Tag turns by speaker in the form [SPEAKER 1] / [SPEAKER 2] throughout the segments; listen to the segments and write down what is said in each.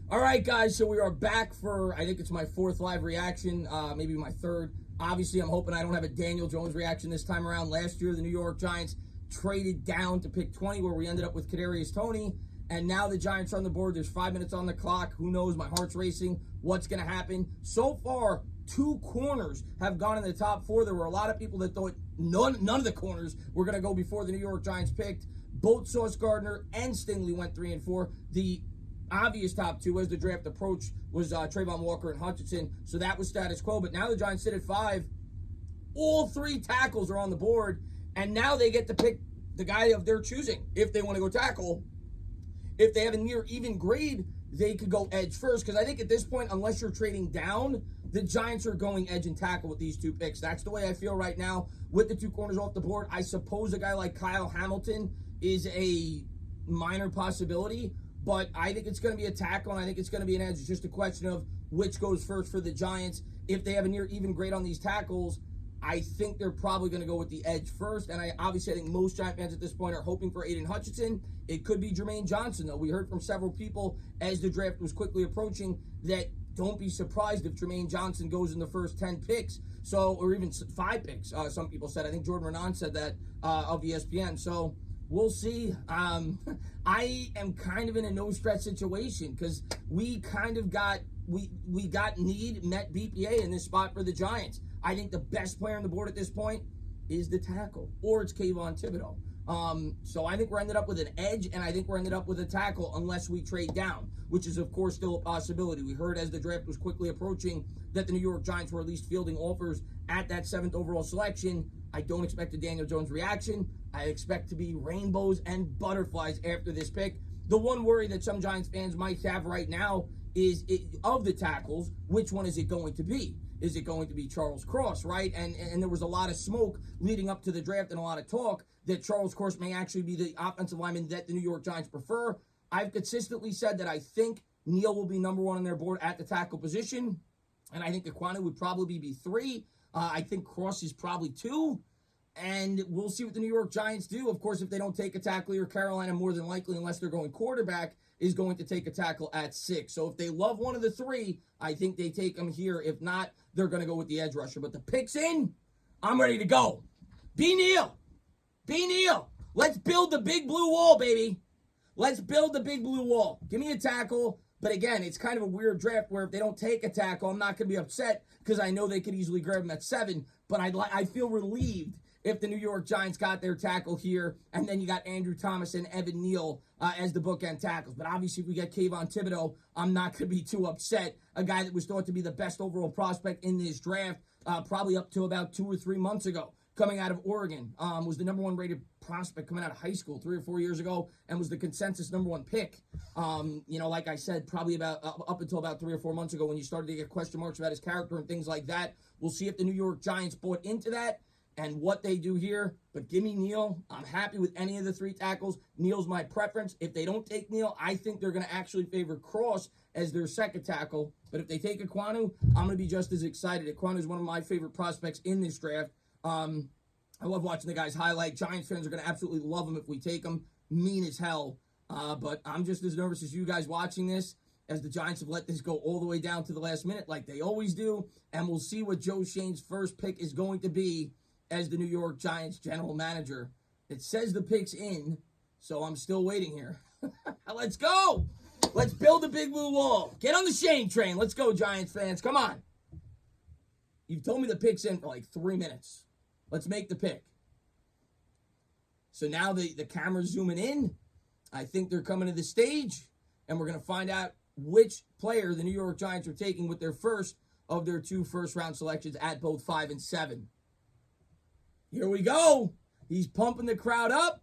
[SPEAKER 1] All right, guys, so we are back for, I think it's my fourth live reaction, maybe my third. Obviously, I'm hoping I don't have a Daniel Jones reaction this time around. Last year, the New York Giants traded down to pick 20, where we ended up with Kadarius Toney, and now the Giants are on the board. There's 5 minutes on the clock. Who knows? My heart's racing. What's going to happen? So far, 2 corners have gone in the top 4. There were a lot of people that thought none of the corners were going to go before the New York Giants picked. Both Sauce Gardner and Stingley went 3 and 4. The obvious top 2 as the draft approached was Trayvon Walker and Hutchinson, so that was status quo. But now the Giants sit at 5. All 3 tackles are on the board, and now they get to pick the guy of their choosing if they want to go tackle. If they have a near even grade, they could go edge first, because I think at this point, unless you're trading down, the Giants are going edge and tackle with these 2 picks. That's the way I feel right now with the 2 corners off the board. I suppose a guy like Kyle Hamilton is a minor possibility, but I think it's going to be a tackle, and I think it's going to be an edge. It's just a question of which goes first for the Giants. If they have a near even grade on these tackles, I think they're probably going to go with the edge first. And I think most Giant fans at this point are hoping for Aiden Hutchinson. It could be Jermaine Johnson, though. We heard from several people as the draft was quickly approaching that don't be surprised if Jermaine Johnson goes in the first 10 picks, or even 5 picks, some people said. I think Jordan Renan said that of ESPN. So we'll see. I am kind of in a no-stretch situation because we kind of got need met BPA in this spot for the Giants. I think the best player on the board at this point is the tackle, or it's Kayvon Thibodeaux. So I think we're ended up with an edge, and I think we're ended up with a tackle unless we trade down, which is, of course, still a possibility. We heard as the draft was quickly approaching that the New York Giants were at least fielding offers at that 7th overall selection. I don't expect a Daniel Jones reaction. I expect to be rainbows and butterflies after this pick. The one worry that some Giants fans might have right now is, of the tackles, which one is it going to be? Is it going to be Charles Cross, right? And there was a lot of smoke leading up to the draft and a lot of talk that Charles Cross may actually be the offensive lineman that the New York Giants prefer. I've consistently said that I think Neal will be number 1 on their board at the tackle position, and I think Aquanu would probably be 3. I think Cross is probably 2, and we'll see what the New York Giants do. Of course, if they don't take a tackle here, Carolina, more than likely, unless they're going quarterback, is going to take a tackle at 6. So if they love one of the 3, I think they take them here. If not, they're going to go with the edge rusher. But the pick's in. I'm ready to go. Be Neal. Be Neal. Let's build the big blue wall, baby. Let's build the big blue wall. Give me a tackle. But again, it's kind of a weird draft where if they don't take a tackle, I'm not going to be upset because I know they could easily grab him at 7. But I feel relieved if the New York Giants got their tackle here, and then you got Andrew Thomas and Evan Neal as the bookend tackles. But obviously, if we get Kayvon Thibodeaux, I'm not going to be too upset. A guy that was thought to be the best overall prospect in this draft, probably up to about 2 or 3 months ago, coming out of Oregon, was the number 1 rated prospect coming out of high school 3 or 4 years ago, and was the consensus number 1 pick. Like I said, probably about up until about 3 or 4 months ago when you started to get question marks about his character and things like that. We'll see if the New York Giants bought into that and what they do here. But give me Neal. I'm happy with any of the 3 tackles. Neal's my preference. If they don't take Neal, I think they're going to actually favor Cross as their 2nd tackle. But if they take Aquanu, I'm going to be just as excited. Aquanu is one of my favorite prospects in this draft. I love watching the guys highlight. Giants fans are going to absolutely love him if we take him. Mean as hell. But I'm just as nervous as you guys watching this, as the Giants have let this go all the way down to the last minute like they always do. And we'll see what Joe Shane's first pick is going to be as the New York Giants general manager. It says the pick's in, so I'm still waiting here. Let's go. Let's build a big blue wall. Get on the Shane train. Let's go, Giants fans. Come on. You've told me the pick's in for like 3 minutes. Let's make the pick. So now the camera's zooming in. I think they're coming to the stage, and we're going to find out which player the New York Giants are taking with their first of their 2 first-round selections at both 5 and 7. Here we go. He's pumping the crowd up.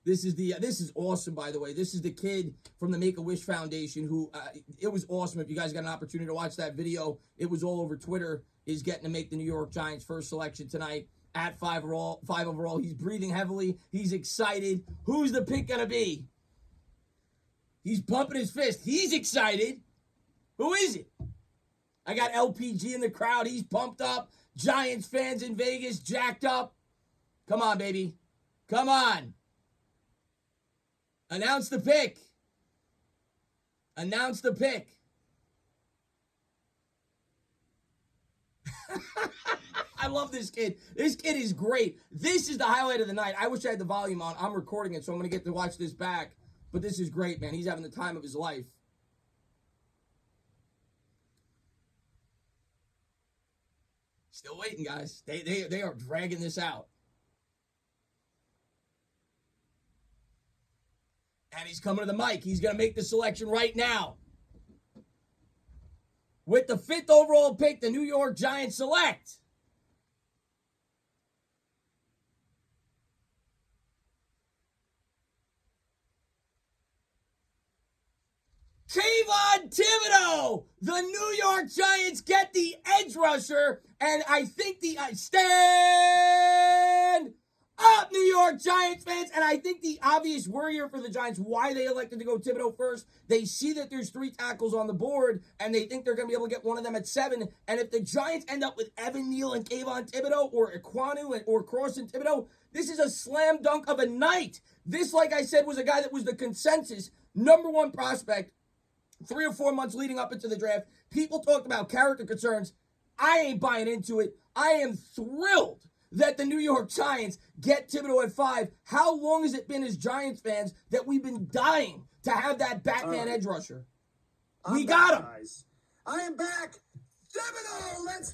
[SPEAKER 1] This is awesome, by the way. This is the kid from the Make-A-Wish Foundation who, it was awesome. If you guys got an opportunity to watch that video, it was all over Twitter, is getting to make the New York Giants first selection tonight at 5 overall. He's breathing heavily. He's excited. Who's the pick going to be? He's pumping his fist. He's excited. Who is it? I got LPG in the crowd. He's pumped up. Giants fans in Vegas jacked up. Come on, baby. Come on. Announce the pick. Announce the pick. I love this kid. This kid is great. This is the highlight of the night. I wish I had the volume on. I'm recording it, so I'm going to get to watch this back. But this is great, man. He's having the time of his life. Still waiting, guys. They are dragging this out. And he's coming to the mic. He's going to make the selection right now. With the 5th overall pick, the New York Giants select Kayvon Thibodeaux. The New York Giants get the edge rusher, and I think the stand up, New York Giants fans. And I think the obvious worrier for the Giants, why they elected to go Thibodeaux first, they see that there's 3 tackles on the board, and they think they're going to be able to get one of them at 7. And if the Giants end up with Evan Neal and Kayvon Thibodeaux, or Ekwonu or Cross and Thibodeaux, this is a slam dunk of a night. This, like I said, was a guy that was the consensus #1 prospect 3 or 4 months leading up into the draft. People talked about character concerns. I ain't buying into it. I am thrilled that the New York Giants get Thibodeaux at 5. How long has it been as Giants fans that we've been dying to have that Batman edge rusher? We got him.
[SPEAKER 2] I am back. Thibodeaux, let's